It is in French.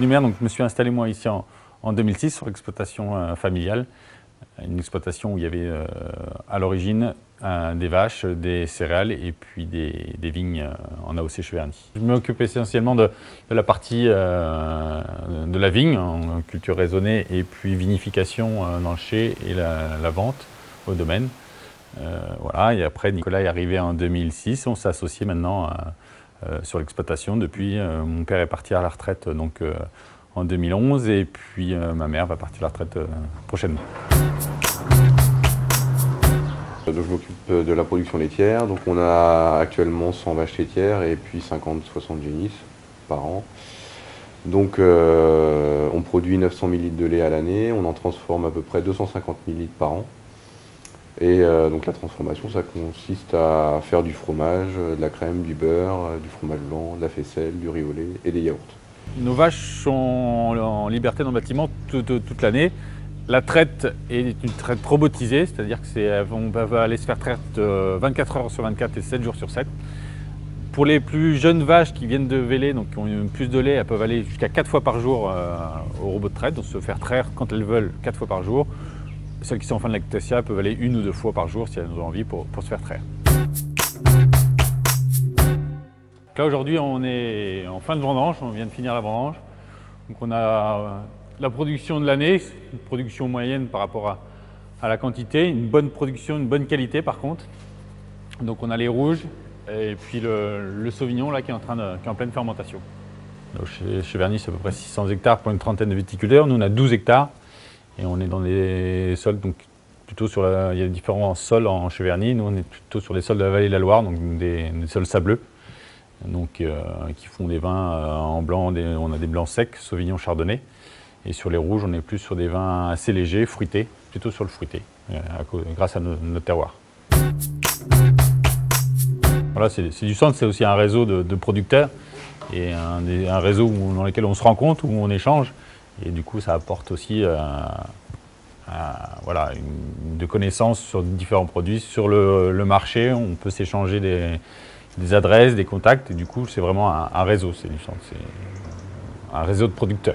du Maire, donc je me suis installé moi ici en 2006 sur l'exploitation familiale. Une exploitation où il y avait à l'origine des vaches, des céréales et puis des vignes en AOC Cheverny. Je m'occupe essentiellement de la partie de la vigne, en culture raisonnée, et puis vinification dans le chai et la vente au domaine. Voilà. Et après, Nicolas est arrivé en 2006, on s'est associé maintenant sur l'exploitation. Depuis, mon père est parti à la retraite donc, en 2011 et puis ma mère va partir à la retraite prochainement. Donc, je m'occupe de la production laitière, donc on a actuellement 100 vaches laitières et puis 50-60 génisses par an. Donc on produit 900 000 litres de lait à l'année, on en transforme à peu près 250 000 litres par an. Et donc la transformation, ça consiste à faire du fromage, de la crème, du beurre, du fromage blanc, de la faisselle, du riz au lait et des yaourts. Nos vaches sont en liberté dans le bâtiment toute l'année. La traite est une traite robotisée, c'est-à-dire qu'on va aller se faire traite 24 heures sur 24 et 7 jours sur 7. Pour les plus jeunes vaches qui viennent de véler, donc qui ont plus de lait, elles peuvent aller jusqu'à 4 fois par jour au robot de traite, donc se faire traire quand elles veulent 4 fois par jour. Celles qui sont en fin de lactatia peuvent aller 1 ou 2 fois par jour si elles ont envie pour se faire traire. Là aujourd'hui on est en fin de vendange, on vient de finir la vendange. Donc on a la production de l'année, une production moyenne par rapport à la quantité, une bonne production, une bonne qualité par contre. Donc on a les rouges et puis le sauvignon là qui est en pleine fermentation. Donc chez Cheverny c'est à peu près 600 hectares pour une trentaine de viticulteurs, nous on a 12 hectares et on est dans des sols, donc plutôt sur il y a différents sols en Cheverny, nous on est plutôt sur les sols de la vallée de la Loire, donc des sols sableux. Donc, qui font des vins en blanc, on a des blancs secs, sauvignon, chardonnay. Et sur les rouges, on est plus sur des vins assez légers, fruités, plutôt sur le fruité, grâce à notre terroir. Voilà, c'est du centre, c'est aussi un réseau de producteurs et un réseau dans lequel on se rencontre, où on échange. Et du coup, ça apporte aussi voilà, de connaissances sur différents produits. Sur le marché, on peut s'échanger des adresses, des contacts, et du coup c'est vraiment un réseau, c'est du centre, c'est un réseau de producteurs.